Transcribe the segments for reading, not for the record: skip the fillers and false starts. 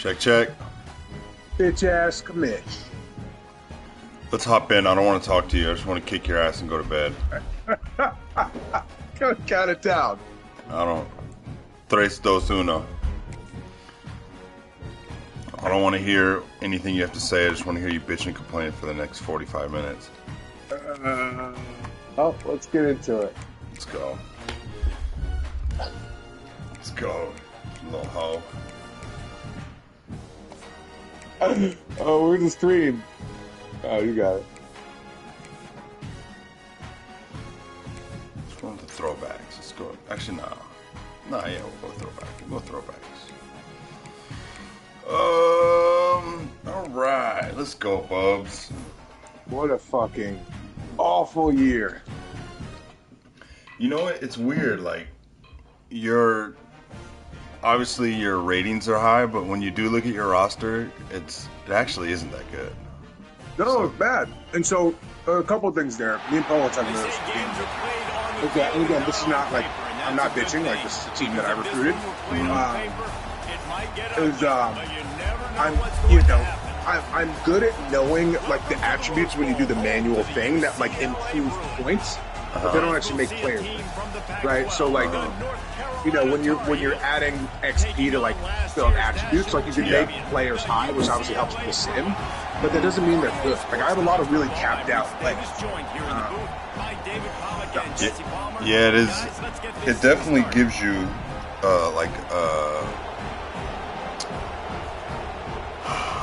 Check, check. Bitch ass commit. Let's hop in. I don't want to talk to you. I just want to kick your ass and go to bed. Count it down. I don't. Tres, dos, uno. I don't want to hear anything you have to say. I just want to hear you bitch and complain for the next 45 minutes. Let's get into it. Let's go. Let's go, little hoe. Oh, we're the stream. Oh, you got it. Let's go into throwbacks. Let's go. Actually, no. Nah, yeah, we'll go throwbacks. We'll go throwbacks. All right. Let's go, Bubs. What a fucking awful year. You know what? It's weird. Like, obviously your ratings are high, but when you do look at your roster, it actually isn't that good. No, it's bad. And so, a couple of things there. Me and Paul were talking about this game. Okay, and again, this is not like, I'm not bitching, like, this is a team that I recruited. I'm good at knowing, like, the attributes when you do the manual thing that, like, improve points, but they don't actually make players, right? So, like, you know, when you're adding XP to, like, build attributes, like, you can make players high, which obviously helps with the sim, but that doesn't mean they're good. Like, I have a lot of really capped out players. Yeah, it is. It definitely gives you,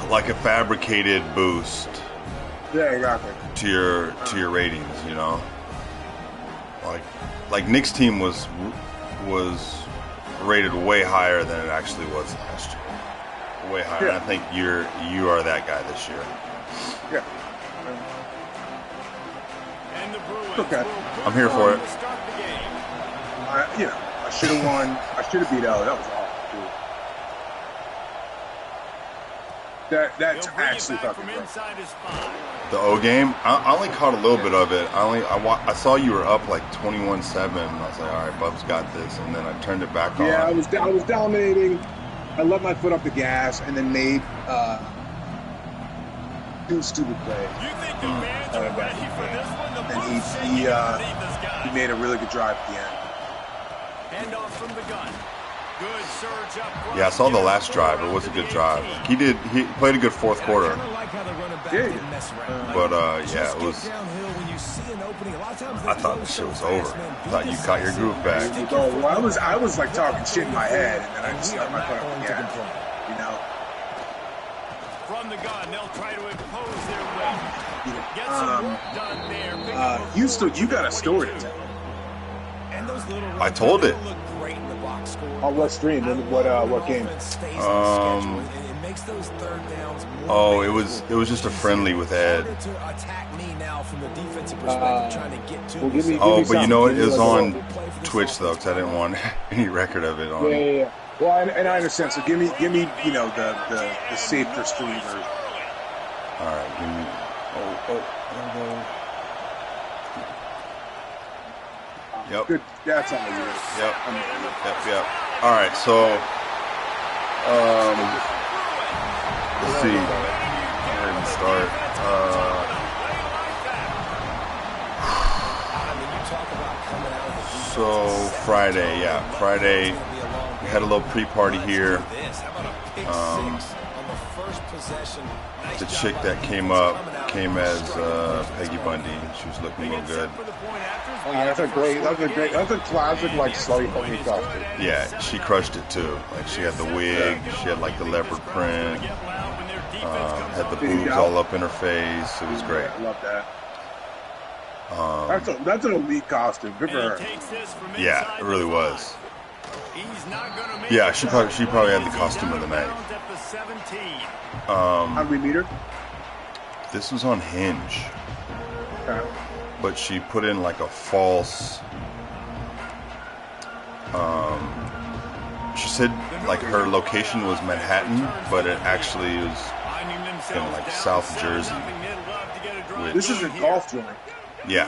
like a fabricated boost. Yeah, exactly. To your ratings, you know. Like Nick's team was rated way higher than it actually was last year. Way higher. Yeah. And I think you are that guy this year. Yeah. Okay. I'm here for it. I should have won. I should have beat L. That was awful, dude. That's actually fucking great. The O game, I only caught a little bit of it. I saw you were up like 21-7. I was like, all right, Bub's got this, and then I turned it back on. Yeah, I was dominating. I let my foot off the gas, and then made two stupid plays. And he made a really good drive at the end. Handoff from the gun. Good surge up. Yeah, I saw the last drive. It was a good drive. He played a good fourth quarter. But yeah, it was. I thought the shit was over. I thought you caught your groove back. Oh, well, I was like talking shit in my head, and then I just let my foot off the gas. You know. From the gun, they'll try to impose their will. Get some work done there. You got a story to tell. I told it. On what stream? What game? Oh, it was just a friendly with Ed. But you know it was on Twitch though, because I didn't want any record of it on. Yeah. Well, and I understand. So give me, you know, the safer stream version. All right, give me. Oh. Yep. Good. That's all you. Yep. All right, so let's see. Go ahead and start. So Friday, we had a little pre-party here. The chick that came as Peggy Bundy. She was looking real good. That's a classic like slutty fucking costume. Yeah, she crushed it too. Like she had the wig, she had like the leopard print, had the boobs all up in her face. It was great. I love that. That's an elite costume. Good for her. Yeah, it really was. Yeah, she probably had the costume of the night. How did we meet her? This was on Hinge. Okay. But she put in like a false. She said like her location was Manhattan, but it actually was in like South Jersey. This is a golf joint. Yeah.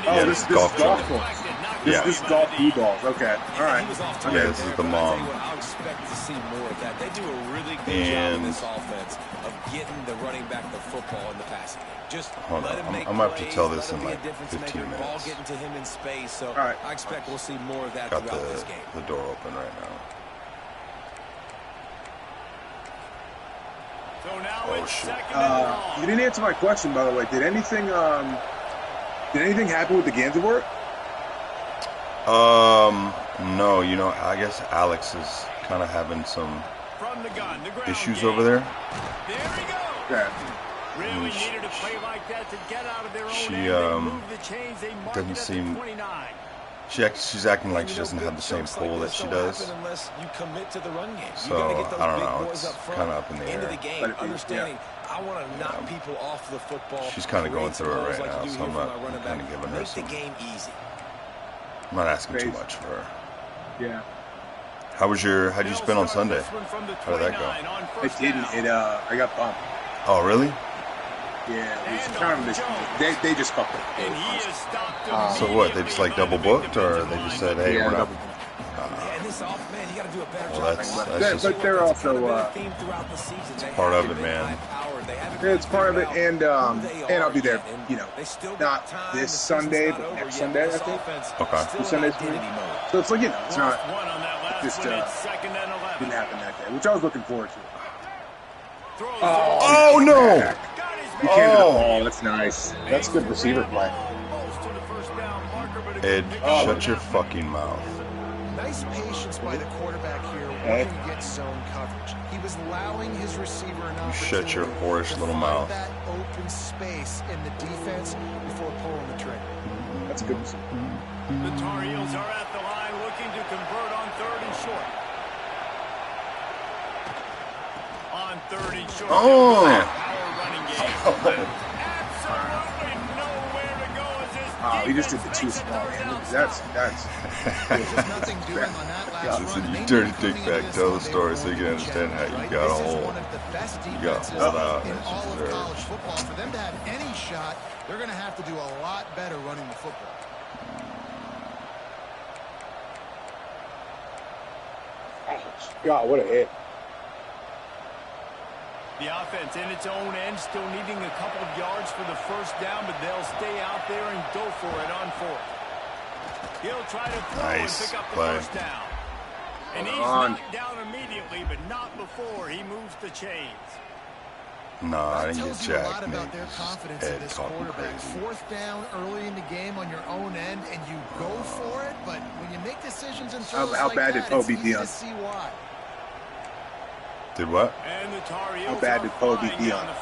Yeah, this is golf golf children. balls. Yeah. This is golf blue balls. Okay, all right. Yeah, this is the mom. I'll expect to see more of that. They do a really good job in And this offense of getting the running back the football in the passing game. Just hold let on, him make I'm gonna have to plays, tell let this him in be a like difference 15 maker, ball minutes. getting to him in space. So All right. I expect we'll see more of that Got throughout this game. the door open right now. So now Oh, it's shit. second and long. You didn't answer my question, by the way. Did anything happen with the Gansevoort? No, you know, I guess Alex is kind of having some From the gun, the ground issues game. over there. There he goes. Yeah. Really needed a play like that to get out of their own She, end. They moved the chains. They marked doesn't it at the seem- 29. She's acting like she doesn't have the same pull that she does. Unless you commit to the run game. So, You gotta get those I don't big know, boys it's up front, kinda up in the into air. the game, But it- understanding I want to knock people off the football. She's kinda going create through it some right holes now, like you do so I'm here not from my running kinda back. giving her Make the some- game easy. I'm not asking too Crazy. much for her. Yeah. How'd you spend on Sunday? How did that go? I didn't. I got bumped. Oh, really? Yeah, it was kind of a mission. They just fucked up. And he is stopped So what? They just like double booked, or they just said, "Hey, Yeah, we're not." double- Yeah, and this off, man, you got to do a better Well, job. that's But they're also part of it, man. it's part of it, and I'll be there. You know, not this Sunday, but next Sunday, I think. Okay. This Sunday's coming. So it's like, you know, it's not just didn't didn't happen that day, which I was looking forward to. Oh no! He came to the ball. That's nice. That's good receiver play. Ed, shut your fucking mouth. Nice patience by the quarterback here wanting to get zone coverage. He was allowing his receiver an opportunity shut your whorish little to mouth. find that open space in the defense before pulling the trigger. That's a good receiver. The Tar Heels are at the line looking to convert on 3rd and short. On 3rd and short. Oh! Power running game. Absolutely nowhere to go as this He just did the defense too makes a small, third man. down That's Just nothing doing on that last Listen, run. you Maybe dirty coming into dickbag, this tell the one, they story were so you can going to understand check how it, you right? got This is hold. one of the best You got defenses hold out in as all of deserved. college football. For them to have any shot, they're going to have to do a lot better running the football. God, what a hit. The offense in its own end still needing a couple of yards for the first down, but they'll stay out there and go for it on 4th. He'll try to throw Nice and pick up the play. first down. And he's on. knocked down immediately, but not before he moves the chains. No, I That didn't get tells you a lot jacked, about Nick. their It's confidence just in Ed this talking quarterback. crazy. 4th down early in the game on your own end, and you go for it. But when you make decisions and throws How like bad did that, Poe it's beat easy Deion? to see why. Did what? And the Tar Heels How bad are did Poe beat flying Deion? down the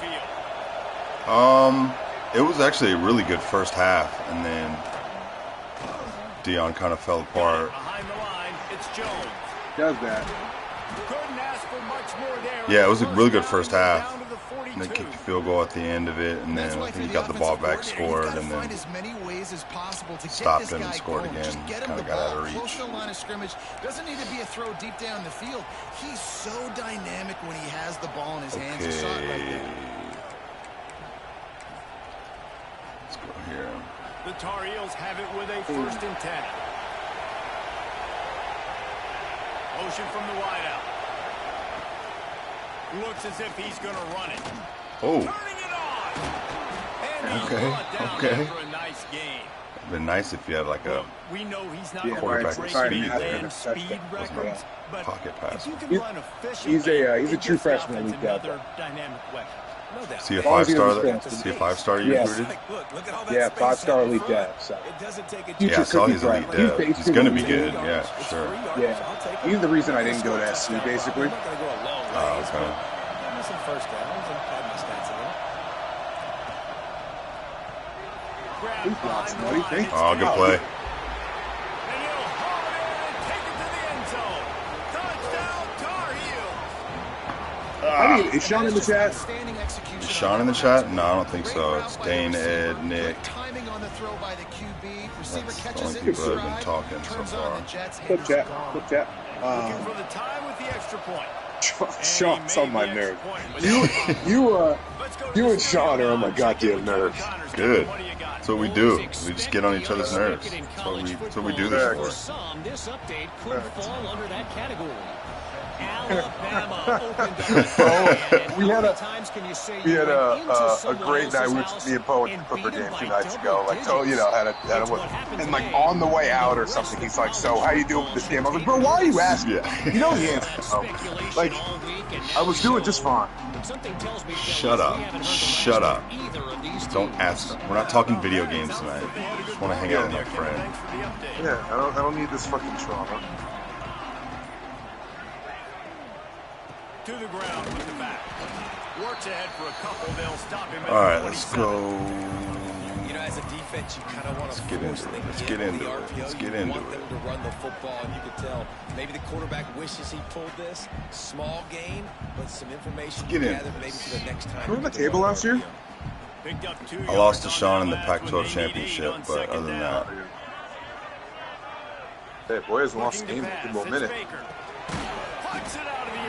field. It was actually a really good first half, and then Dion kind of fell apart. Behind the line, it's Jones. Does that. Couldn't ask for much more there. Yeah, it was a really good Down, first he goes half. down to the 42. And they kicked the field goal at the end of it, and That's then why I for think he got the ball back, offensive scored, coordinator, and you've got to then find as many ways as possible to stopped get this him guy and scored going. again. Just get him Kinda the got out ball of reach. close to the line of scrimmage. Doesn't need to be a throw deep down the field. He's so dynamic when he has the ball in his hands. You saw it right Okay. there. Let's go here. The Tar Heels have it with a 1st and 10. Motion from the wideout. Looks as if he's going to run it. Oh, Turning it on. And he's Okay, brought down okay. after a nice game. it'd been nice if you had like a We know he's not Yeah, going quarterback to with break speed any there. damn speed Wasn't records, but pocket if passer. you can He's- run efficiently, he's a it true gives the freshman offense week out another dynamic weapon. No doubt. See a As long as he 5-star doesn't that? spend See a 5-star you Yes. recruited? Look at all that Yeah, space 5-star out in elite front. depth. So. It doesn't take a Future Yeah, I saw cookie his elite crumb. He's depth. He's basically going to be elite. good. Yeah, sure. Yeah. He's the reason I didn't go to SC, basically. I'm not going to go a long Oh, ways, okay. but give me some first downs and pad my stats a little. Grab He's lost, behind what do the you think? line, Oh, good play. and he'll haul it in and take it to the end zone. Touchdown, Tar Heels. Is Sean in the chat? Outstanding execution Is Sean in the chat? No, I don't think Great so. route It's by the Dane, receiver. Ed, Nick. Good timing on the throw by the QB. Receiver That's the catches only it people that have been in stride, talking so turns far. on the Jets, Good Henderson chat. gone. Good chat. Looking for the tie with the extra point. Sean's on my nerves. You and Sean are on my goddamn nerves. Good. That's what we do. We just get on each other's nerves. That's what we do this for. This update could fall under that category. Alabama We had a great night. Me and Poe went to the Clipper game 2 nights ago. Like, so had a and like on the way out or something, he's like, "So how you doing with this game?" I was like, "Bro, why are you asking?" Yeah. You know the answer. Like, I was doing just fine. Shut up. Shut up. Don't ask. We're not talking video games tonight. I just want to hang out with my friend. Yeah, I don't need this fucking trauma. To the ground with the back. Works ahead for a couple. They'll stop him. All right, let's go. You know, as a defense, you kind of want to get into it. Let's get into it. Let's get into it. Them to run the football, and you can tell maybe the quarterback wishes he pulled this. Small gain, but some information gathered maybe for the next time. Remember the table last year? I lost to Sean in the Pac-12 championship, but other than that. Hey, boys, lost game in a minute. Puts it out of the air.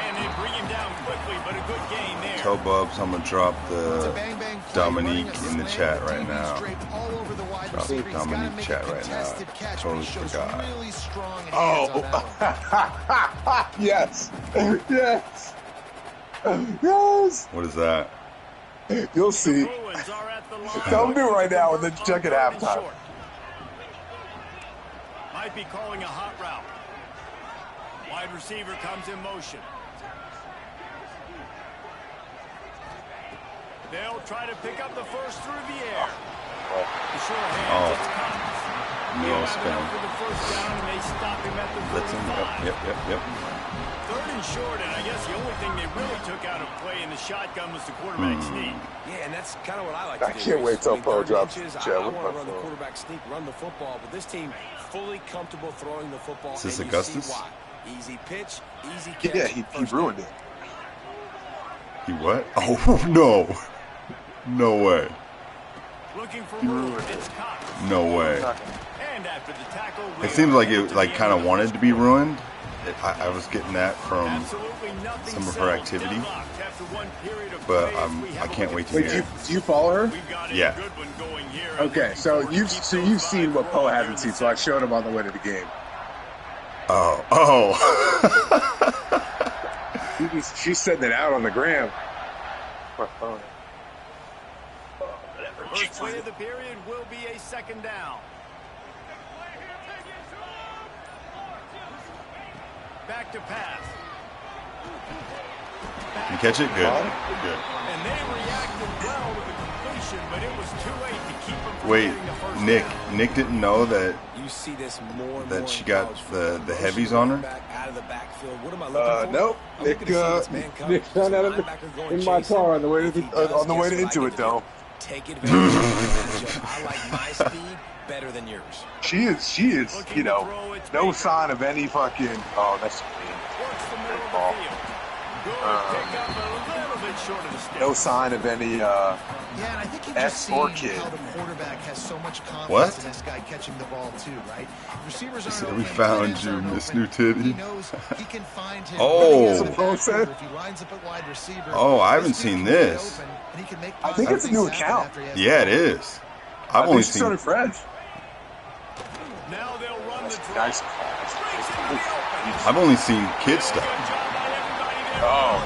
And they bring him down quickly, but a good gain there. Tell Bubs I'm going to drop the Dominique in the chat right now. Drop the Dominique chat right now. I totally forgot. Oh. Yes. Yes. Yes. What is that? You'll see. Don't do it right now and then check it halftime. Might be calling a hot route. Wide receiver comes in motion. They'll try to pick up the first through the air. The sure hands, it's Cox. Mill spin. For the first down, and they stop him at the 45. Yep. Third and short, and I guess the only thing they really took out of play in the shotgun was the quarterback sneak. Yeah, and that's kind of what I like to do. I can't wait till Poe drops the I want to run the quarterback sneak, run the football, but this team fully comfortable throwing the football. Is this Augustus? Easy pitch, easy catch. Yeah, he ruined it. He what? Oh, no. No way. Looking for room. It's Cox. No way. And after the tackle, It seems like it kind of wanted to be ruined. I was getting that from some of her activity, but I can't wait to Wait, hear. do you follow her? Yeah. Okay, so you've seen what Poe hasn't seen, so I showed him on the way to the game. Oh. She's setting it out on the gram. First play of the period will be a second down. Back to pass. You catch it? Good. And they reacted well to the completion, but it was too late to keep them from Wait, getting the first Nick. down. Nick didn't know that You see this more and that more she in got college the heavies on her. back out of the backfield. What am I looking for? Nope. I'm Nick, looking to see this man coverage. Nick found out Linebacker going in my chasing. car on the way to If he does, on the way guess what I into get it to do? though. Take advantage of the matchup. I like my speed better than yours. She is, you know, no sign of any fucking. Oh, that's Works the middle of the ball. field. Good pick up, but a little bit short of the stick. no sign of any. Yeah, and I think you've just seen S4 kid. how the quarterback has so much confidence What? in this guy catching the ball too, right? Receivers aren't So open, we tight found ends you, aren't Miss open. New Titty. He knows he can find him. Oh. Running as a Poe said? backfielder, if he lines up at wide receiver, Oh, I haven't this dude seen can get this. open, and he can make I think it's a new positive things happen account. after he has Yeah, it the ball. is. I've only she seen. started fresh. Now they'll run the draw. Nice. I've only seen kid stuff.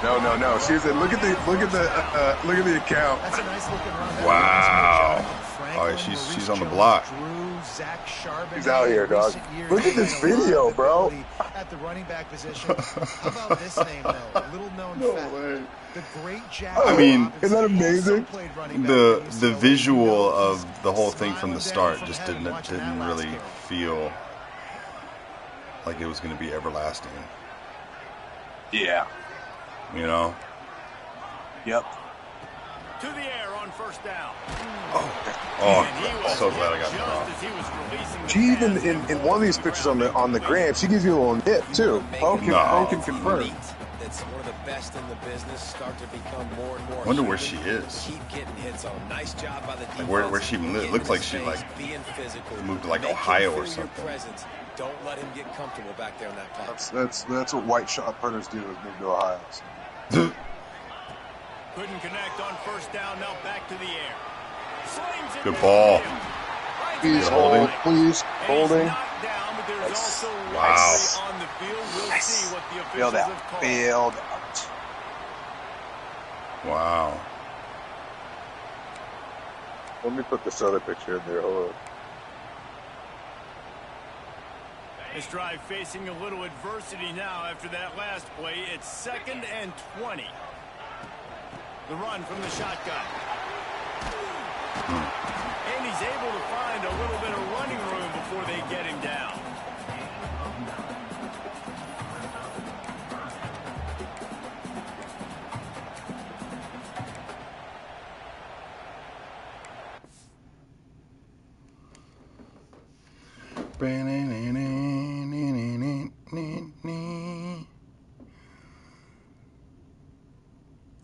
Oh no. She's look at the account. That's a nice looking run. Wow. Franklin, All right, she's Maurice on the block. Drew, Zach Charbonnet, He's out here, dog. recent years, Look at this he's had a lot video, of bro. ability At the running back position. How about this name though? A little known fact. The great Jack I mean, Robinson isn't that amazing? also played running back The in the UCLA. visual You know, of the whole thing from the smiling start down just from heaven didn't watching that last really game. feel like it was going to be everlasting. Yeah. You know? Yep. To the air on first down. Oh, I'm so glad I got that Just off. as he was releasing the She even pass, in one of these pictures on the gram, she gives you a little nip too. Poe can confirm. that's one of the best in the business start to become more and more. I wonder where she is. Keep getting hits on. Nice job by the defense. Like where she lives. Looks like she being physical. moved to like Ohio or something. Don't let him get comfortable back there in that pocket. That's what white shot punters do, is move to Ohio. Couldn't connect on first down. Now back to the air. Good ball. Please holding. Please holding. Wow. Nice. Bailed out. Bailed out. Wow. Let me put this other picture in there. Hold on. This drive facing a little adversity now after that last play. It's 2nd and 20. The run from the shotgun. And he's able to find a little bit of running room before they get him down.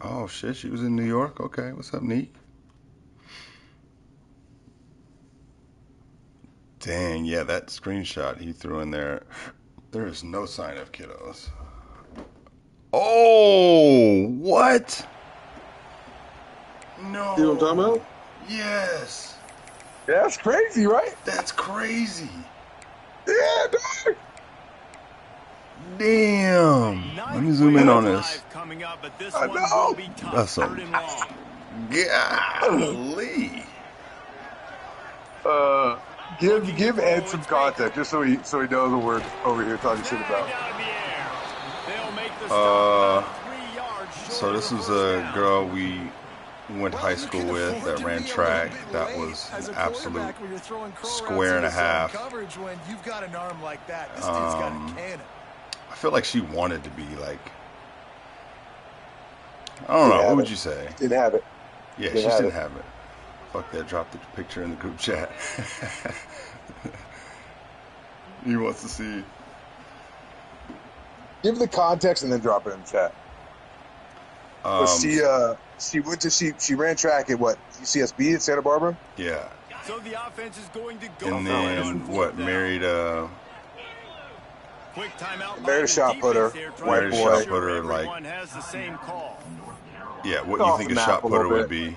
Oh shit, she was in New York? Okay, what's up, Neek? Dang, yeah, that screenshot he threw in there, there is no sign of kiddos. Oh, what? No. You know what I'm talking about? Yes. Yeah, that's crazy, right? That's crazy. Yeah, dog. Damn. Let me zoom in on this. I know. That's something. Golly. Give Ed some context just so he knows what we're over here talking shit about. So this was a girl we went to high school with that ran track. That was an absolute square and a half. I feel like she wanted to be like, I don't know, what would you say? Didn't have it. Yeah, she didn't have it. Fuck that, drop the picture in the group chat. He wants to see. Give the context and then drop it in the chat. She ran track at what, UCSB at Santa Barbara? Yeah. So the offense is going to go. And then what, married quick timeout. Married a shot putter, white boy. Shot putter, like, has the same call. Yeah, what you think a shot putter would be.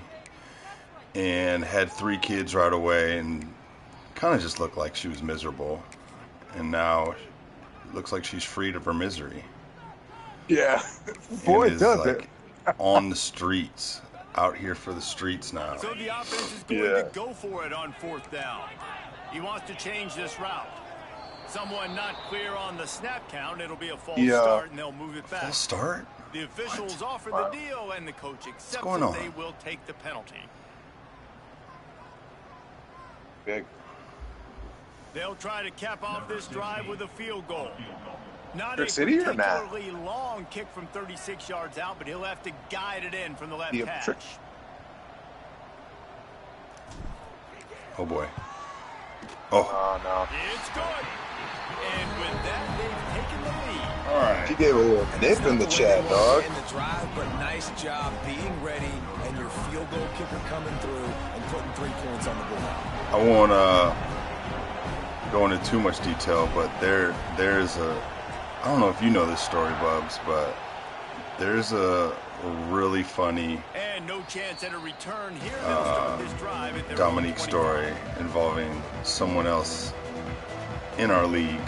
And had 3 kids right away and kind of just looked like she was miserable. And now it looks like she's freed of her misery. Yeah. Boy, it does like on the streets, out here for the streets now. So the offense is going to go for it on 4th down. He wants to change this route. Someone not clear on the snap count. It'll be a false start, and they'll move it back. False start? The officials offer the deal, and the coach accepts that they will take the penalty. Big. They'll try to cap off this drive with a field goal. Not a City or not? particularly long kick from 36 yards out, but he'll have to guide it in from the left hash. Oh boy. Oh. No. It's good. And with that, they've taken the lead. All right. She gave a little nip in the chat, dog. In the drive, but nice job being ready and your field goal kicker coming through and putting 3 points on the board. I won't go into too much detail, but there's a, I don't know if you know this story, Bubs, but there's a really funny and no chance at a return here. Start this drive at their Dominique story involving someone else in our league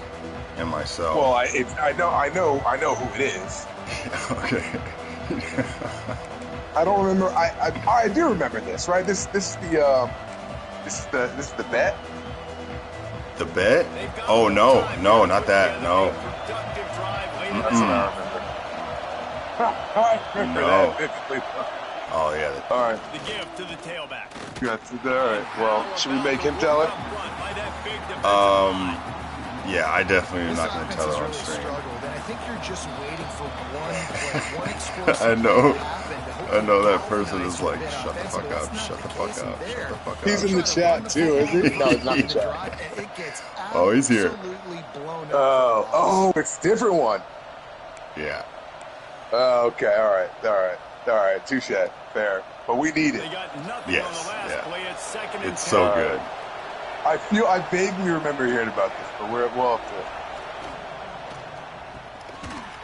and myself. Well, I know who it is. Okay. I don't remember. I do remember this, right? This is the bet. The bet? Oh no, not that. No. That's what I remember. No. That. Oh yeah. All right. The gift to the tailback. All right. Well, should we make him tell it? Yeah, I definitely am not going to tell her on stream. I think you're just waiting for one explosive. I know that person is like, shut the fuck up, shut the fuck up, shut the fuck up. He's in the chat too, is he? No, he's not in the chat. Oh, he's here. Oh, it's a different one. Yeah. Okay, all right. Touche, fair. But we need it. Yes, it's so good. I vaguely remember hearing about this, but we'll have to.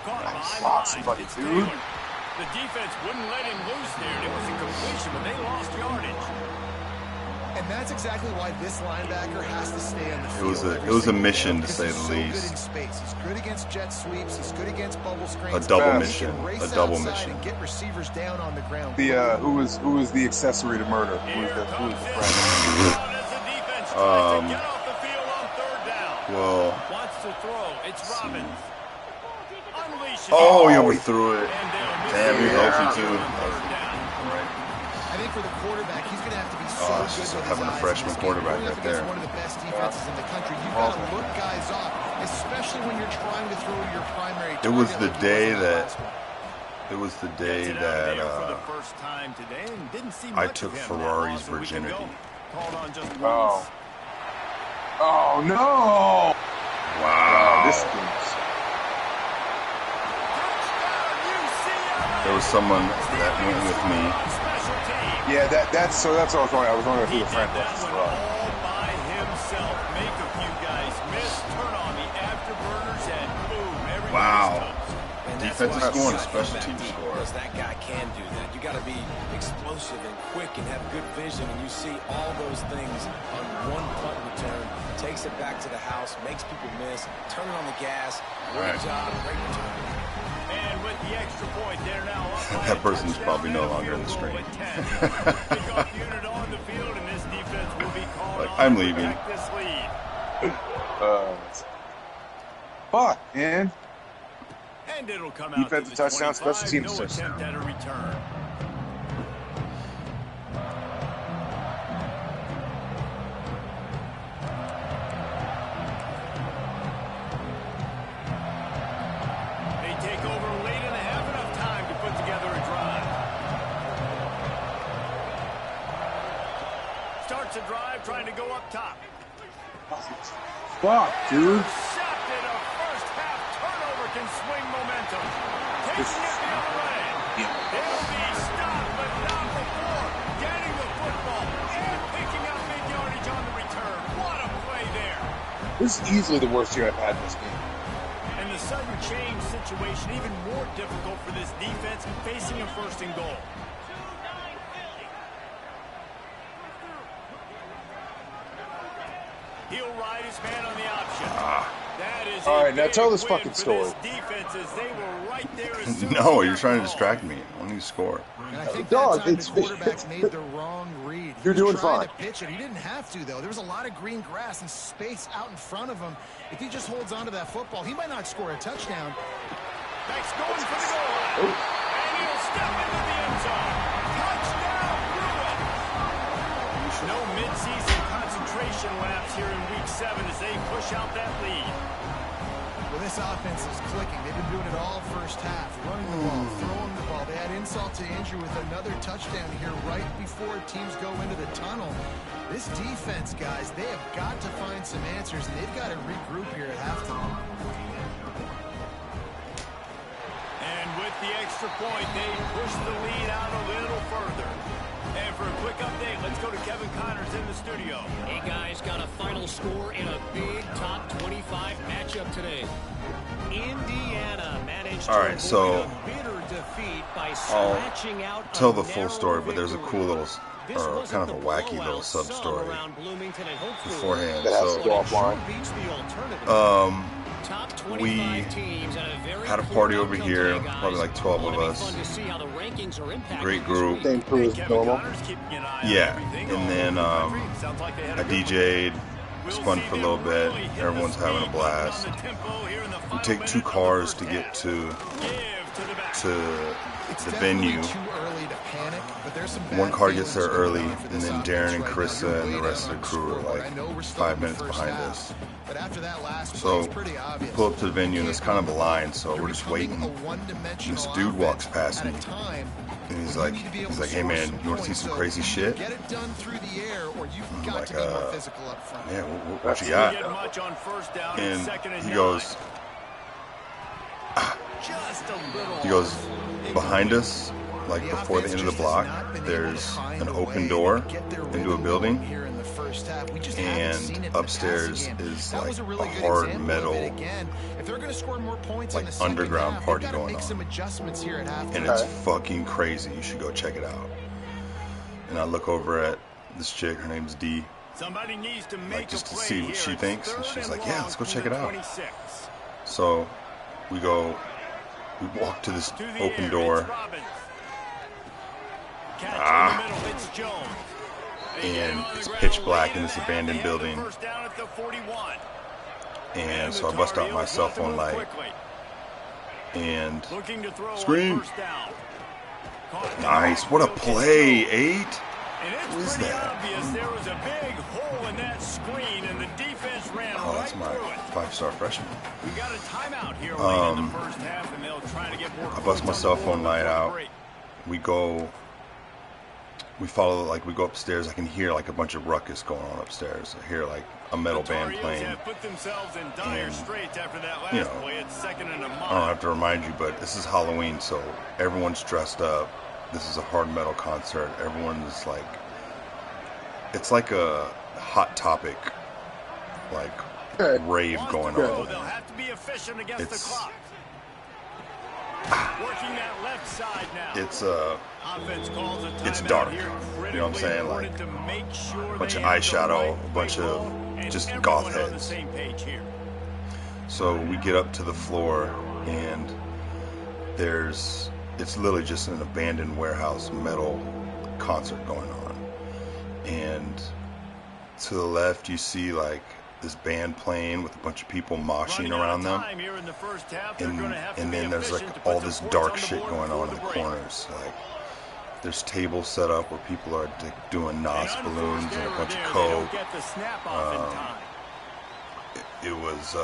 Nice. Somebody, dude. The defense wouldn't let him loose there. It was a completion, but they lost yardage. And that's exactly why this linebacker has to stay on the field. It was a mission, to say the least. Good in space. He's good against jet sweeps. He's good against bubble screens. A double mission. And get receivers down on the ground. Who was the accessory to murder? Who was the friend? Well. Wants to throw. It's Robbins. Oh, he overthrew it. Damn, he healthy too. I think for the quarterback, he's going to have to be so good just with having his a freshman quarterback right there. One of the best defenses in the country. You've got to look guys off, especially when you're trying to throw to your primary target. It was the day that I took Ferrari's virginity. Oh no! Wow. This is. There was someone that went with me. Yeah, that's what I was wondering. I was wondering who the friend was. All by himself. Make a few guys miss, turn on the afterburners, and boom, everybody's toast. Defensive score and special team score. Because that guy can do that. You got to be explosive and quick and have good vision, and you see all those things on one punt return. Takes it back to the house, makes people miss, turning on the gas. Great job, great return. And with the extra point, they're now up. That person's probably no longer in the stream. Like, I'm leaving. Fuck, man. And it'll come defensive touchdown, special teams touchdown. Attempt at a return. A drive trying to go up top. Fuck, dude. Intercepted. A first half turnover can swing momentum. Taking it the other way. They'll be stopped, but not before getting the football and picking up big yardage on the return. What a play there. This is easily the worst year I've had in this game. And the sudden change situation even more difficult for this defense facing a first and goal. He'll ride his man on the option. That is all right, now tell this fucking story. No, you're trying to distract me. I want you to score. I think dog, the quarterback made the wrong read. You're doing fine. To pitch it. He didn't have to, though. There was a lot of green grass and space out in front of him. If he just holds on to that football, he might not score a touchdown. That's going for the goal line. And he'll step into the end zone. Touchdown, Bruin. No midseason concentration laps here in Week 7 as they push out that lead. Well, this offense is clicking. They've been doing it all first half. Running the ball, throwing the ball. They had insult to injury with another touchdown here right before teams go into the tunnel. This defense, guys, they have got to find some answers, and they've got to regroup here at halftime. And with the extra point, they push the lead out a little further. And for a quick update, let's go to Kevin Connors in the studio. Hey, guys, got a final score in a big top 25 matchup today. Indiana managed to avoid a bitter defeat by scratching out. I'll tell the full story, but there's a cool little, or kind of a wacky little sub-story beforehand. That has to go offline. We had a party over here, probably like 12 of us. Great group. Same crew as normal. Yeah, and then I DJ'd, spun for a little bit. Everyone's having a blast. We take 2 cars to get to the venue. One car gets there early, and then Darren and Carissa and the rest of the crew are like 5 minutes behind us. So we pull up to the venue, and it's kind of a line, so we're just waiting. And this dude walks past me, and he's like, "Hey man, you want to see some crazy shit?" I'm like, "Yeah, what you got?" And he goes, He goes, behind us, like before the end of the block, there's an open door into a building, and upstairs is like a hard metal, like underground party going on, and it's fucking crazy. You should go check it out. And I look over at this chick, her name's Dee, like just to see what she thinks, and she's like, yeah, let's go check it out. So we walk to this open door, and it's pitch black in this abandoned building, and so I bust out my cell phone light and scream. Nice, what a play, 8. What is that? Oh, that's my 5-star freshman. I bust my cell phone light out. We go upstairs. I can hear like a bunch of ruckus going on upstairs. I hear like a metal band playing. And, you know, I don't have to remind you, but this is Halloween, so everyone's dressed up. This is a hard metal concert. Everyone's like, it's like a Hot Topic, like rave going on. It's it's dark. You know what I'm saying? Like a bunch of eyeshadow, a bunch of just goth heads. So we get up to the floor, and it's literally just an abandoned warehouse metal concert going on. And to the left, you see like this band playing with a bunch of people moshing around them, and then there's like all this dark shit going on in the corners. Like there's tables set up where people are doing Nos balloons and a bunch of coke. It was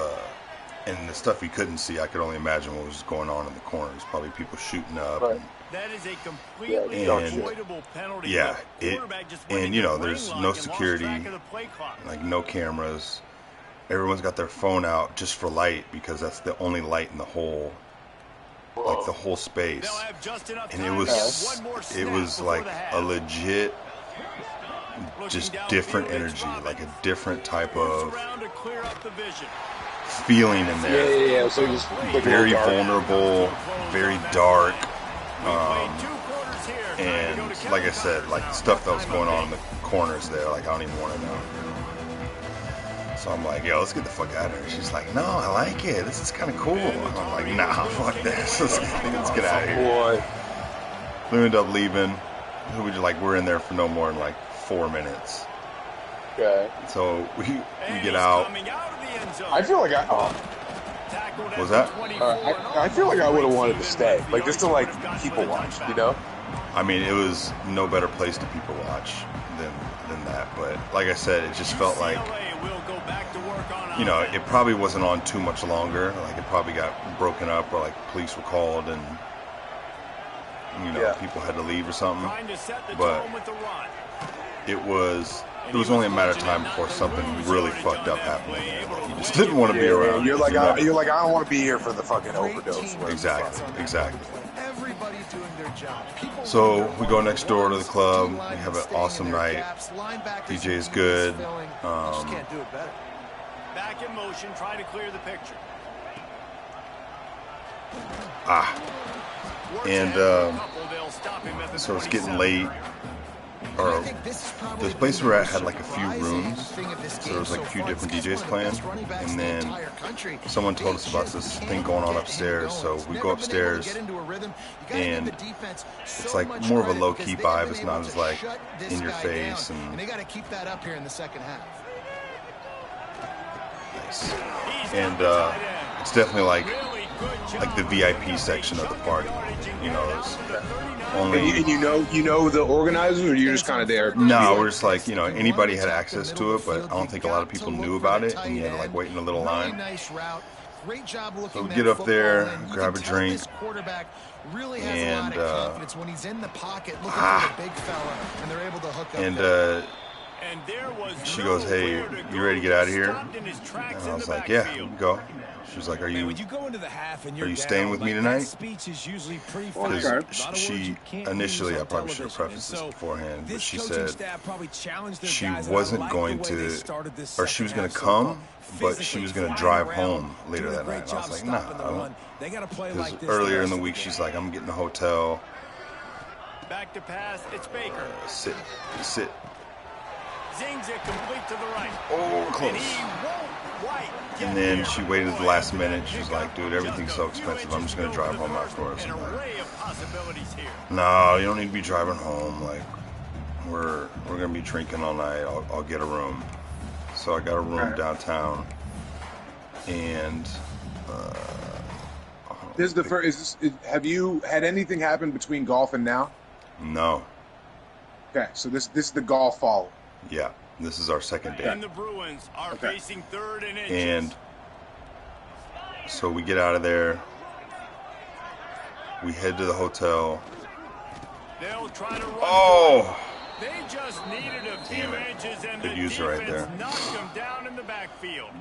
and the stuff we couldn't see, I could only imagine what was going on in the corners. Probably people shooting up. Right. That is a completely avoidable penalty. Yeah, and you know, there's no security, like no cameras. Everyone's got their phone out just for light because that's the only light in the whole, like the whole space. And it was like a legit, just different energy, like a different type of feeling in there. Yeah. So just very vulnerable, very dark. And like I said, like the stuff that was going on in the corners there, like I don't even want to know. So I'm like, yo, let's get the fuck out of here. She's like, no, I like it. This is kind of cool. I'm like, nah, fuck this. Let's get out of here. Boy. We ended up leaving. We're in there for no more than like 4 minutes. Okay. So we get out. I feel like What was that? I feel like I would have wanted to stay, like just to like people watch, you know. I mean, it was no better place to people watch than that. But like I said, it just felt like, you know, it probably wasn't on too much longer. Like it probably got broken up, or like police were called, and you know, people had to leave or something. But it was only a matter of time before something really fucked up happened. Like, you just didn't want to be around. You're like, I don't want to be here for the fucking overdose. Exactly. So we go next door to the club. We have an awesome night. DJ is good. Back in motion, try to clear the picture. So it's getting late. Or this place we're at had like a few rooms, so there was like a few different DJs playing, and then someone told us about this thing going on upstairs, so we go upstairs, and it's like more of a low-key vibe. It's not as like in your face, and they got to keep that up here in the second half. Nice. And it's definitely like the VIP section of the party, you know. It's only, and you know the organizers, or you're just kind of there? No, we're just like, you know, anybody had access to it, but I don't think a lot of people knew about it, and you had to like wait in a little line. So we get up there, grab a drink, and she goes, "Hey, you ready to get out of here?" And I was like, "Yeah, we can go." She was like, "Are you staying with me tonight?" Because she initially, I probably should have prefaced this beforehand, but she said she wasn't going to, or she was going to come, but she was going to drive home later that night. And I was like, "Nah, I don't." Because earlier in the week, she's like, "I'm getting a hotel." Back to pass, it's Baker. Sit. Zings it complete to the right. Oh, close. And then she waited at the last minute. She was like, "Dude, everything's so expensive. I'm just going to drive home afterwards." I'm like, "No, you don't need to be driving home. Like, we're going to be drinking all night. I'll get a room." So I got a room downtown. And this is the first. Have you had anything happen between golf and now? No. Okay, so this is the golf follow. Yeah, this is our second date. And the Bruins are facing third and inches. And so we get out of there. We head to the hotel. They'll try to run. Oh! They just needed a few inches, and the defense knocked them down in the backfield.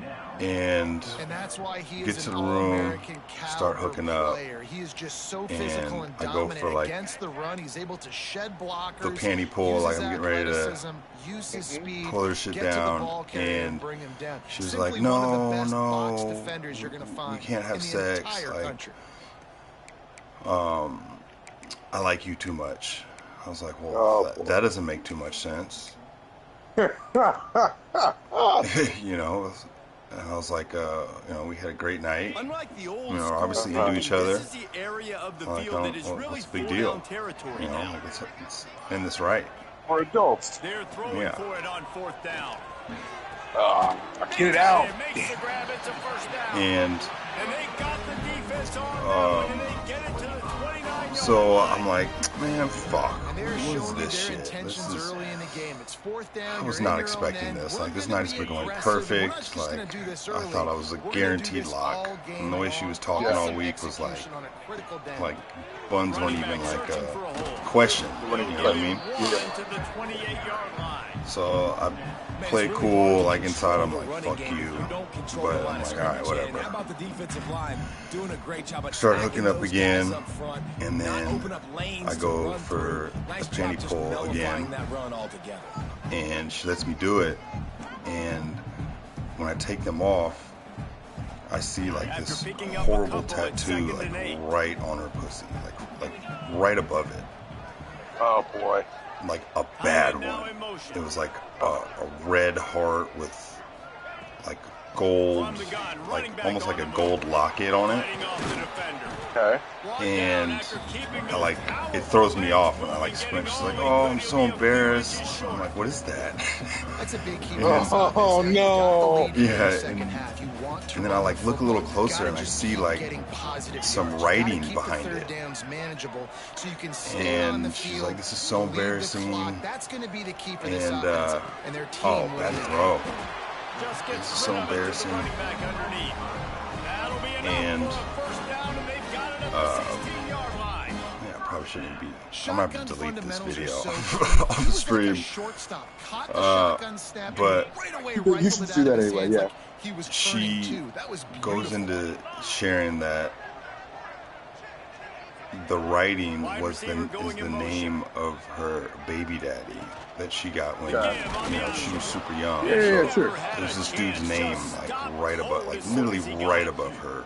And that's why he get is to an the room, All-American start hooking up. player. He is just so physical and I go dominant for like against the run. He's able to shed blockers. the panty pull, like I'm getting ready to speed, pull her shit down, and bring him down. she was Simply like, one of the "No, best box no, defenders you're gonna find we can't have in the sex. entire Like, country." I like you too much." I was like, "Well, that doesn't make too much sense." You know, and I was like, we had a great night. Unlike the old obviously into each other. This is the area of the Like, field that is really it's a big deal. territory Like now. it's in this right. For adults. They're throwing for it on fourth down. Get it out. Makes the grab, it's a first down. And they got the defense on them, and they get it to the 29-yard so line. I'm like, "Man, fuck. And they're What is showing you this their shit? intentions early in the game. It's fourth down. I was you're not in your own expecting end. this. We're Like, this gonna night's be been going aggressive. We're not perfect. just gonna Like, do this I early. thought I was a We're gonna do guaranteed this lock. all game And the way she was talking long. all Awesome week was like execution on a critical down. buns weren't even like a question. You know what I mean? Into the 28-yard line. So I played cool. Like, inside, I'm like, "Fuck you." But I'm like, "All right, whatever." How about the defensive line doing a great job? Start hooking up again, and not then open up lanes I to go run for through. a Nice penny job just pull nullifying again, that run altogether. and she lets me do it. And when I take them off, I see like this horrible tattoo, like right on her pussy, like right above it. Oh boy. Like a bad one. It was like a red heart with like gold, like almost like a gold locket on it. Okay. And I like, it throws me off when I like sprint. She's like, "Oh, I'm so embarrassed." I'm like, "What is that?" That's a big key. Oh no. Yeah, and then I like look a little closer and I see like some writing behind it. And she's like, "This is so embarrassing." And oh, bad throw. This is so embarrassing. And yeah, I probably shouldn't be. I'm gonna have to delete this video off the stream. But You should do that anyway. Yeah. she goes into sharing that the writing is the name of her baby daddy that she got when she was super young. Yeah, sure. There's this dude's name like right above, like literally right above her.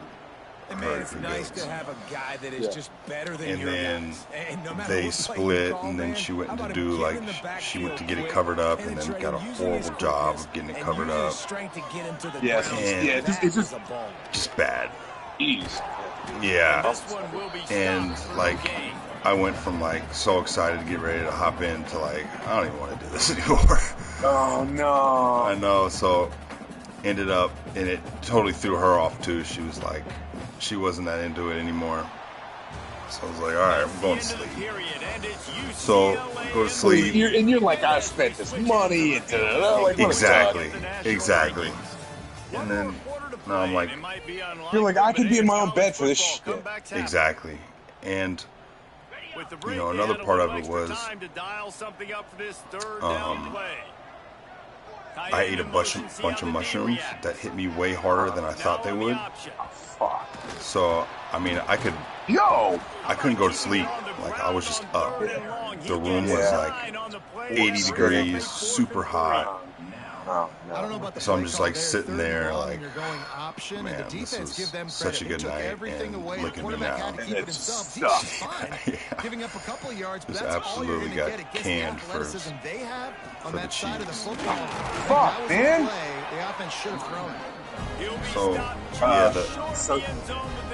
It's nice to have a guy that is just better than And your then guys. And no matter they what play you split, call, and then man, she went how to about do him like get in the she went to backfield get it quick, covered up, and then penetrating, got a using his horrible job quickness, of getting it and covered using his up. strength to get him to the Yeah, ground. And it's just a ball. Just bad. Ease. Yeah. This one will be And stopped for like the game. I went from like so excited to get ready to hop in to like I don't even want to do this anymore. Oh no. I know. So ended up, and it totally threw her off too. She was like, she wasn't that into it anymore. So I was like, all right, I'm going to sleep. So go to sleep. You're like, I spent this money and like, Exactly. And then now I'm like, you're like, I could be in my own bed for this shit. exactly. And another part of it was I ate a bunch of mushrooms that hit me way harder than I thought they would. Fuck. So, I mean, I couldn't go to sleep. Like, I was just up. The room was like 80 degrees, super hot. So I'm just like sitting there like, man, this was such a good night, and look at me now. Giving up a couple of yards, but Just that's all you're absolutely gonna got get against canned the for athleticism they have on the that side of the Chiefs. football. Fuck, man. The offense should have thrown it. So, yeah,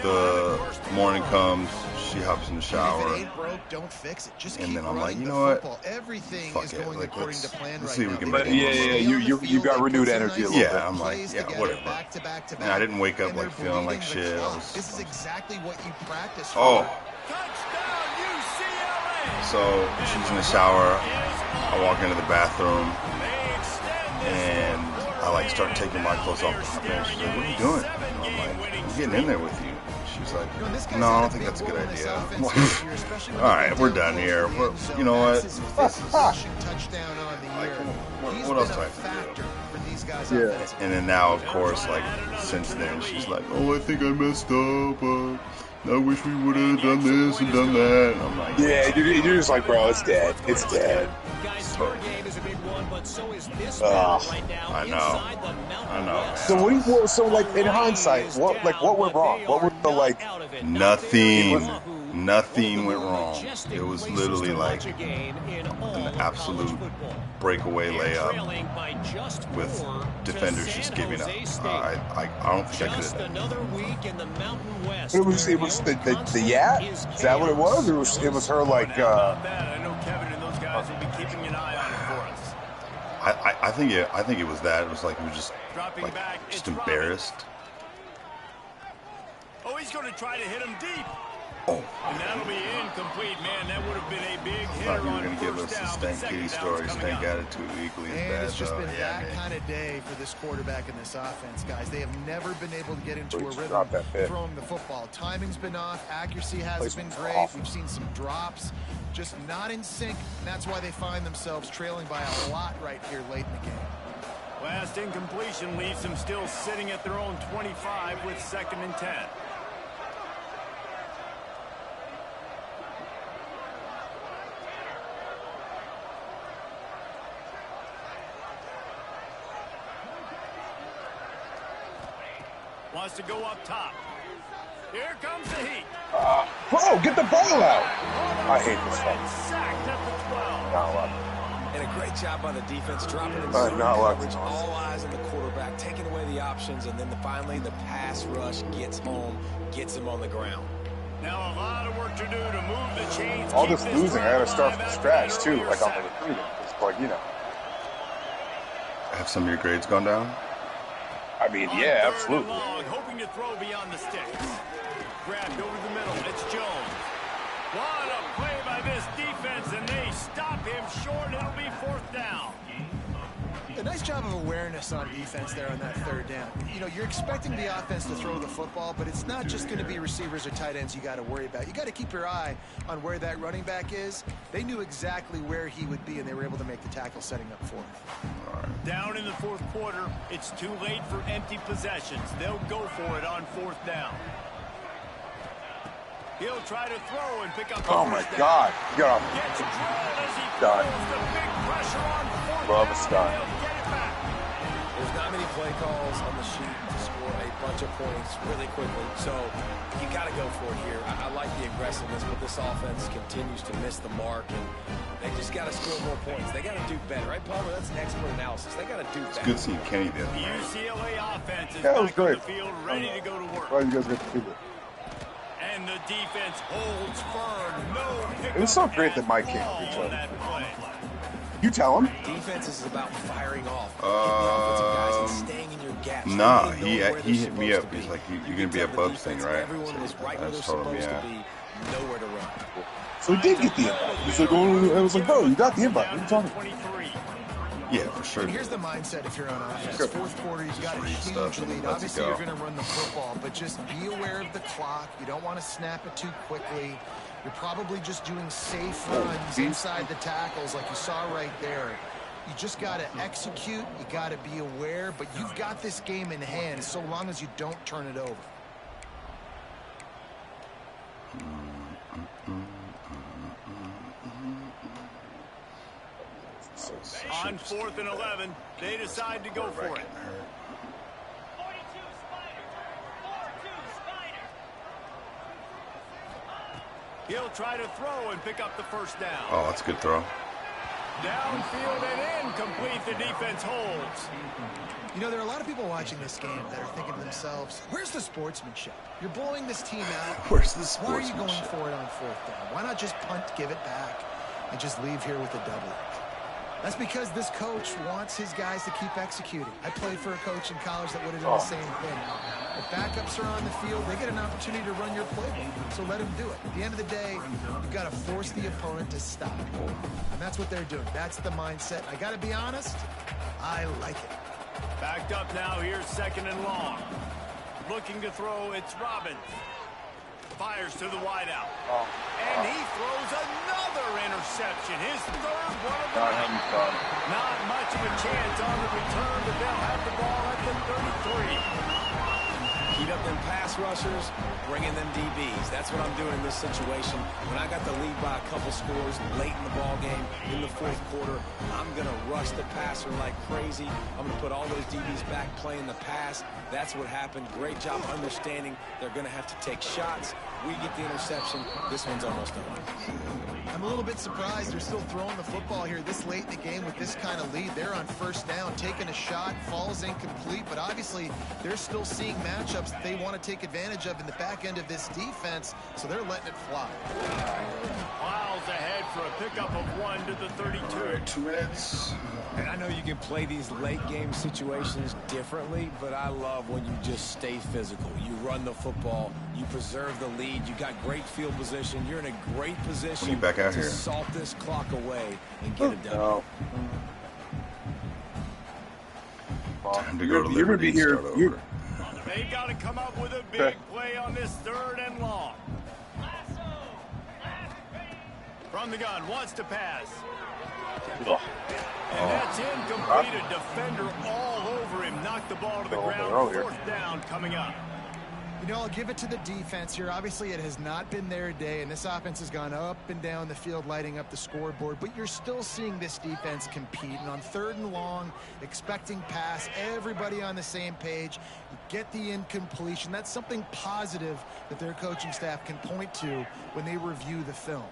the morning comes, she hops in the shower, If it ain't broke, don't fix it. Just and keep then I'm like, running you the know what? football. Everything Fuck is it. going Like, according to let's plan right see if we now. can But make it. you got renewed energy a little bit. Yeah, I'm like, yeah, whatever. And I didn't wake up like feeling like shit. This is exactly what you practice for. Oh. So she's in the shower. I walk into the bathroom, and I like start taking my clothes off. And she's like, "What are you doing?" And I'm like, "I'm getting in there with you." She's like, "No, I don't think that's a good idea." I'm like, all right, we're done here. You know what? This is like, what else do I have to do? Yeah. And then now, of course, like since then, she's like, "Oh, I think I messed up. I wish we would have done this and done that." And I'm like, Yeah, you're just like, bro, it's dead. It's dead. I know. So so like in hindsight, what went wrong? What were the like? Nothing went wrong. It was literally like an absolute breakaway layup with defenders just giving up. I don't think I could have done it. It was the yak. Is that what it was? Or it was her like? I know Kevin and those guys will be keeping an eye on it for us. I think it was that. It was like he was just embarrassed. Oh, he's going to try to hit him deep. Oh. And that'll be incomplete, man. That would have been a big I hitter thought you were on going to give us first the down. stank kitty story, stank attitude equally as And bad. it's just been Yeah, that kind of day for this quarterback and this offense, guys. They have never been able to get into a Please rhythm drop that bit. throwing the football. Timing's been off. Accuracy hasn't been Placement's great. awful. We've seen some drops. Just not in sync. And that's why they find themselves trailing by a lot right here late in the game. Last incompletion leaves them still sitting at their own 25 with 2nd and 10. Wants to go up top. Here comes the heat. Bro, get the ball out! I hate this stuff. Sacked at the 12. Not allowed. And a great job by the defense, dropping in Not zone allowed. coverage, all eyes on the quarterback, taking away the options, and then finally the pass rush gets home, gets him on the ground. Now a lot of work to do to move the chains. All keep this losing, I gotta start from drive scratch alive too, after like on the sack. recruiting. It's like, you know. Have some of your grades gone down? I mean, On yeah, 3rd and absolutely. long, hoping to throw beyond the sticks. Grabbed over the middle. It's Jones. What a play by this defense, and they stop him short. It'll be 4th down. A nice job of awareness on defense there on that 3rd down. You know, you're expecting the offense to throw the football, but it's not just going to be receivers or tight ends you got to worry about. You got to keep your eye on where that running back is. They knew exactly where he would be, and they were able to make the tackle setting up for him. Down in the 4th quarter, it's too late for empty possessions. They'll go for it on 4th down. He'll try to throw and pick up the Oh my first down. God. You got Gets drilled as he Done. throws the big pressure on 4th Love down. a stun. They'll get it back. There's not many play calls on the sheet to score a bunch of points really quickly, so you got to go for it here. I like the aggressiveness, but this offense continues to miss the mark, and they just got to score more points. They got to do better, right, Palmer? That's an expert analysis. They got to do better. It's good seeing Kenny there. The UCLA offense is Yeah, it was back on great. the field, ready to go to work. Glad you guys got to do it. And the defense holds firm. No It was so pickup great that and Mike came ball to each on other. that play. You tell him. Defense is about firing off. The offensive guys and staying in your gaps. Nah, They he know where they're hit me supposed up. to He's be. like, you're You gonna can be a tell the Bubs thing, defense, right? Everyone was right I where they're just told him, supposed to yeah. be. Nowhere to run. So he did get the invite. He's like, oh, I was like, bro, you got the invite. What are you talking about? 23. Yeah, for sure. And here's the mindset if you're on offense. Sure. 4th quarter, you've got a Read huge stuff and lead. let's Obviously, go. you're going to run the football, but just be aware of the clock. You don't want to snap it too quickly. You're probably just doing safe runs inside the tackles like you saw right there. You just got to execute. You got to be aware. But you've got this game in hand so long as you don't turn it over. On 4th and 11, they decide to go for it. He'll try to throw and pick up the first down. Oh, that's a good throw. Downfield and incomplete. The defense holds. You know, there are a lot of people watching this game that are thinking to themselves, where's the sportsmanship? You're blowing this team out. Where's the sportsmanship? Why are you going for it on 4th down? Why not just punt, give it back, and just leave here with a W? That's because this coach wants his guys to keep executing. I played for a coach in college that would have done the same thing. If backups are on the field, they get an opportunity to run your playbook, so let them do it. At the end of the day, you've got to force the opponent to stop. And that's what they're doing. That's the mindset. I got to be honest, I like it. Backed up now, here's 2nd and long. Looking to throw, it's Robbins. Fires to the wideout. And he throws another interception. His 3rd one of the night. Not much of a chance on the return, but they'll have the ball at the 33. Heat up them pass rushers, bringing them DBs. That's what I'm doing in this situation. When I got the lead by a couple scores late in the ball game, in the 4th quarter, I'm going to rush the passer like crazy. I'm going to put all those DBs back playing the pass. That's what happened. Great job understanding they're going to have to take shots. We get the interception. This one's almost over. I'm a little bit surprised they're still throwing the football here this late in the game with this kind of lead. They're on 1st down, taking a shot, falls incomplete, but obviously they're still seeing matchups that they want to take advantage of in the back end of this defense, so they're letting it fly. Miles ahead for a pickup of 1 to the 32. 2 minutes. And I know you can play these late game situations differently, but I love when you just stay physical. You run the football, you preserve the lead, you got great field position, you're in a great position back out to here. salt this clock away and get it done. Time to go to Liberty and start over. They got to come up with a big play on this 3rd and long. From the gun, wants to pass. And that's incomplete. A defender all over him. Knocked the ball to the ground. 4th down coming up. You know, I'll give it to the defense here. Obviously, it has not been their day, and this offense has gone up and down the field, lighting up the scoreboard. But you're still seeing this defense compete. And on 3rd and long, expecting pass, everybody on the same page. You get the incompletion. That's something positive that their coaching staff can point to when they review the film.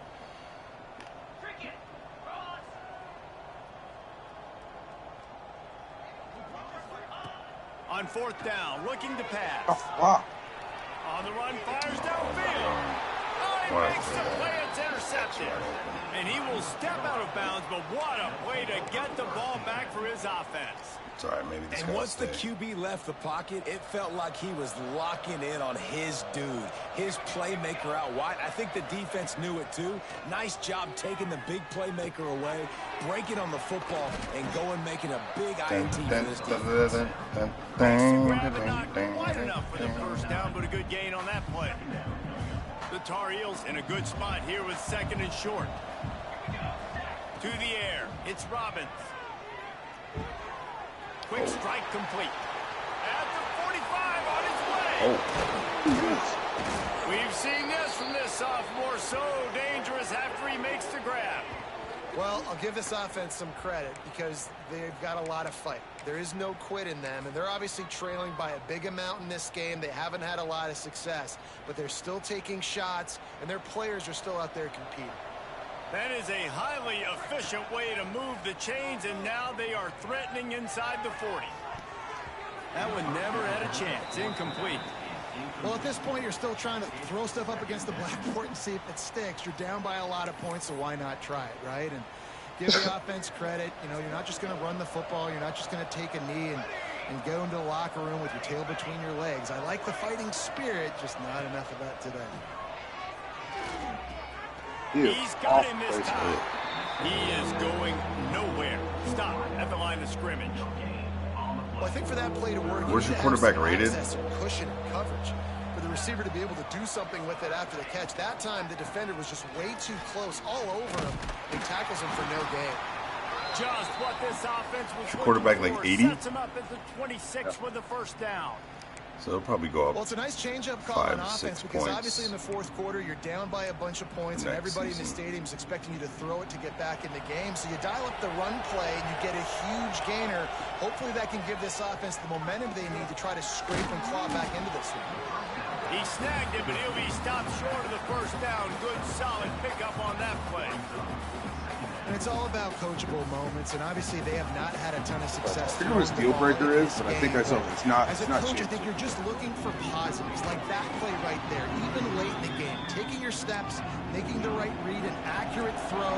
On 4th down, looking to pass. Oh, wow. On the run, fires downfield. Oh, he makes the play. It's intercepted. And he will step out of bounds, but what a play to get the ball back for his offense. It's all right, maybe this And once the QB left the pocket, it felt like he was locking in on his dude, his playmaker out wide. I think the defense knew it too. Nice job taking the big playmaker away, breaking on the football, and going making a big INT for this defense. Not quite enough for the 1st down, but a good gain on that play. The Tar Heels in a good spot here with 2nd and short. To the air, it's Robbins. Quick strike complete. At the 45 on his way. Oh. We've seen this from this sophomore. So dangerous after he makes the grab. Well, I'll give this offense some credit because they've got a lot of fight. There is no quit in them, and they're obviously trailing by a big amount in this game. They haven't had a lot of success, but they're still taking shots, and their players are still out there competing. That is a highly efficient way to move the chains, and now they are threatening inside the 40. That one never had a chance. Incomplete. Well, at this point, you're still trying to throw stuff up against the blackboard and see if it sticks. You're down by a lot of points, so why not try it, right? And give the offense credit. You know, you're not just going to run the football. You're not just going to take a knee and go into the locker room with your tail between your legs. I like the fighting spirit, just not enough of that today. He's got him this time. He is going nowhere. Stop at the line of scrimmage. Well, I think for that play to work, where's your quarterback rated? Cushion and coverage for the receiver to be able to do something with it after the catch. That time, the defender was just way too close, all over him, and tackles him for no gain. Just what this offense was quarterback like 80. Sets him up at the 26 with the first down. So they'll probably go up. Well, it's a nice change-up call on offense because obviously in the fourth quarter you're down by a bunch of points and everybody in the stadium is expecting you to throw it to get back in the game. So you dial up the run play and you get a huge gainer. Hopefully that can give this offense the momentum they need to try to scrape and claw back into this one. He snagged him, but he'll be stopped short of the first down. Good, solid pickup on that play. And it's all about coachable moments, and obviously they have not had a ton of success. I forget what his deal breaker is, but I think I saw it's not. As a coach, I think you're just looking for positives, like that play right there, even late in the game. Taking your steps, making the right read, an accurate throw,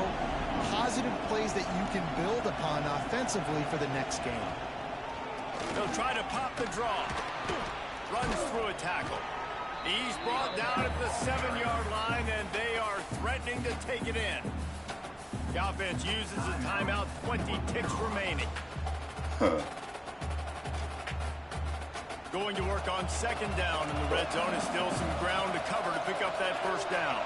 positive plays that you can build upon offensively for the next game. They'll try to pop the draw. Runs through a tackle. He's brought down at the 7-yard line, and they are threatening to take it in. The offense uses a timeout, 20 ticks remaining. Going to work on second down in the red zone. Is still some ground to cover to pick up that first down.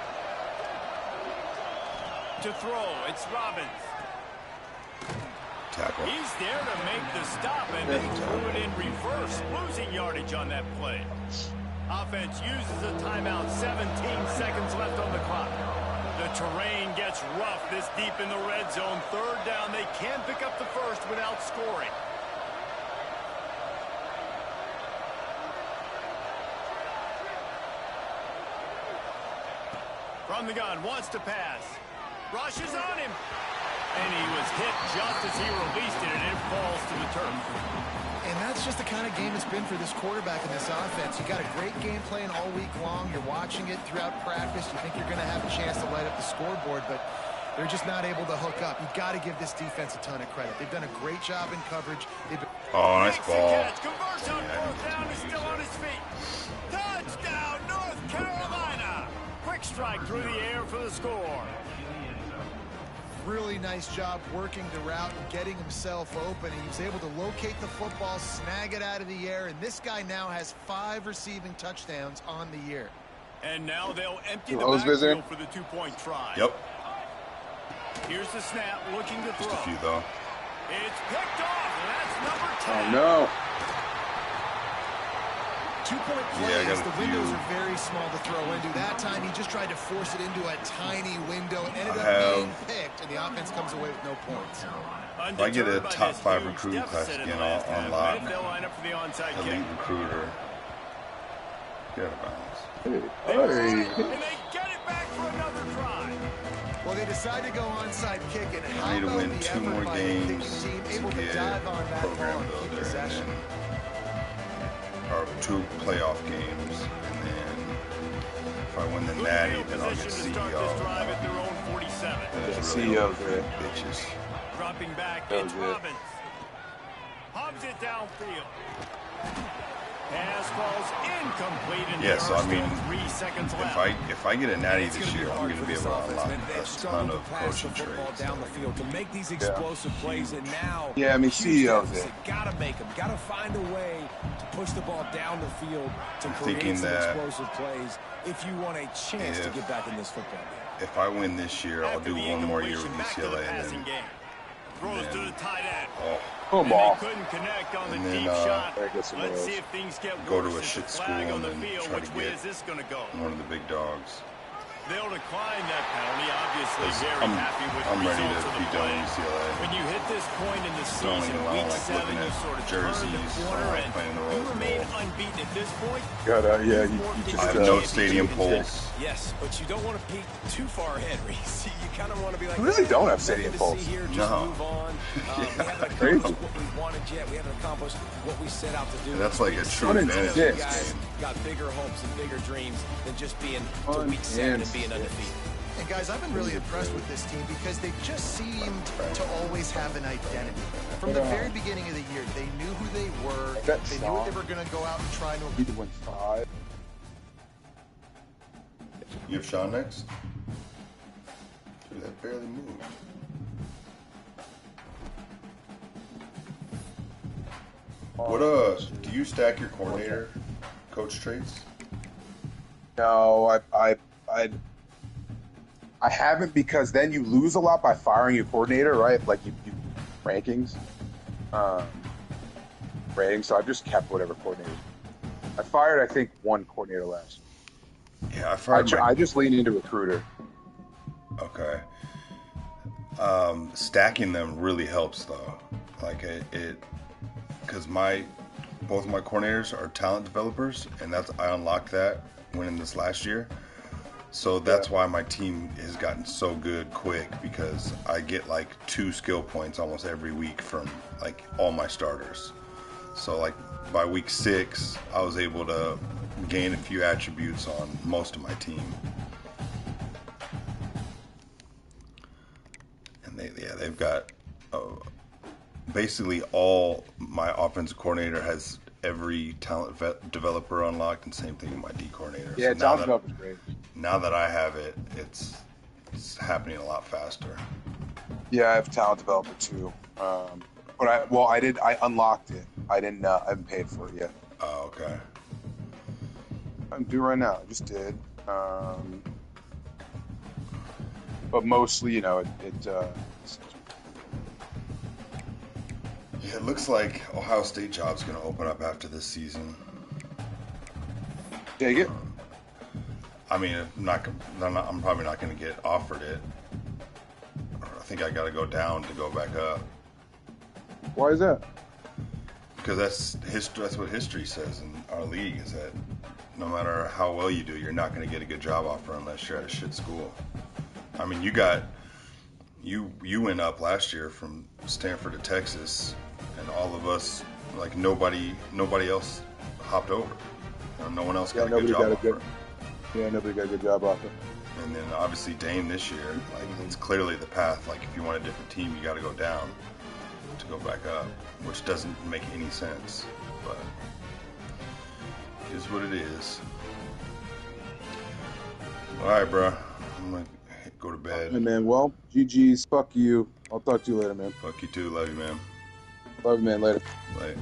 To throw, it's Robbins. Tackle. He's there to make the stop, and they threw it in reverse, losing yardage on that play. Offense uses a timeout, 17 seconds left on the clock. The terrain gets rough this deep in the red zone. Third down, they can't pick up the first without scoring. From the gun, wants to pass. Rushes on him. And he was hit just as he released it, and it falls to the turf. And that's just the kind of game it's been for this quarterback in this offense. You got a great game plan all week long. You're watching it throughout practice. You think you're going to have a chance to light up the scoreboard, but they're just not able to hook up. You've got to give this defense a ton of credit. They've done a great job in coverage. Oh, nice ball. Converts on fourth down. He's still on his feet. Touchdown, North Carolina. Quick strike through the air for the score. Really nice job working the route and getting himself open. He was able to locate the football, snag it out of the air, and this guy now has 5 receiving touchdowns on the year. And now they'll empty the backfield for the 2-point try. Yep. Here's the snap, looking to throw. Just a few, though. It's picked off, and that's number 10. Oh, no. 2-point plays, the windows are very small to throw into. That time, he just tried to force it into a tiny window. It ended up being picked, and the offense comes away with no points. If I get a top 5 recruiting class again, I'll unlock elite recruiter. Get out of bounds. And they get it back for another try. Well, they decide to go onside kick, and I need to win 2 more games able to dive on that ball and keep possession. Or 2 playoff games, and then if I win the Natty, then I'll get CEO. CEO, bitches. Dropping back, it's Robbins. Hubs it downfield. Pass falls incomplete. Yes, I mean, 3 seconds left. if I get a Natty this year, I'm going to be able to unlock a ton of coaching trades. Down the field to make these explosive plays, and now yeah, I mean, CEO's it. Gotta make them. Gotta find a way to push the ball down the field to create some explosive plays if you want a chance to get back in this football game. If I win this year, I'll do 1 more year with UCLA, and then throws to the tight end. Oh, ball. Couldn't connect on the And then, deep shot. Let's see if things get go worse. to a shit school and then try to get one of the big dogs. They'll decline that penalty. Obviously, very happy with the I'm ready results to of be the done play. with UCLA. When you hit this point in the season, I week like 7, looking you at sort of jerseys. turn the corner I like and playing the you Rose remain Bowl. unbeaten at this point. Yeah, you just I have no stadium polls. Yes, but you don't want to peek too far ahead, Reese. You kind of want to be like, we really don't have stadium polls. No. Move on. We haven't Crazy. accomplished what we wanted yet. We haven't accomplished what we set out to do. And that's like a true advantage. Guys got bigger hopes and bigger dreams than just being to week 7 and being undefeated. And guys, I've been really impressed with this team because they just seemed to always have an identity. From the very beginning of the year, they knew who they were. They knew what they were going to go out and try to Be the 5. You have Sean next? Dude, that barely moved. What do you stack your coordinator coach traits? No, I haven't, because then you lose a lot by firing your coordinator, right? Like you rankings. Ratings, so I've just kept whatever coordinator. I fired, I think, one coordinator last. Yeah, I fired. I just leaned into recruiter. Okay. Stacking them really helps though. Like because both my coordinators are talent developers, and I unlocked that winning this last year. So that's why my team has gotten so good quick, because I get like 2 skill points almost every week from like all my starters. So like by week 6, I was able to gain a few attributes on most of my team. And they've got basically all my offensive coordinator has every talent developer unlocked, and same thing with my D coordinator. Yeah, so talent developer is great. Now that I have it, it's happening a lot faster. Yeah, I have talent developer too. But I unlocked it. I haven't paid for it yet. Oh, okay. I'm due right now. I just did. But mostly, yeah, it looks like Ohio State job's going to open up after this season. Take it. I mean, I'm probably not going to get offered it. I think I got to go down to go back up. Why is that? Because that's what history says in our league, is that no matter how well you do, you're not going to get a good job offer unless you're at a shit school. I mean, you went up last year from Stanford to Texas, and all of us, like nobody else hopped over. No one else got a good job offer. Nobody got a good job offer. And then obviously Dame this year, like it's clearly the path. Like if you want a different team, you got to go down to go back up, which doesn't make any sense, but it is what it is. All right, bro. I'm gonna go to bed. Hey, man. Well, GG's. Fuck you. I'll talk to you later, man. Fuck you too. Love you, man. Love you, man. Later. Later.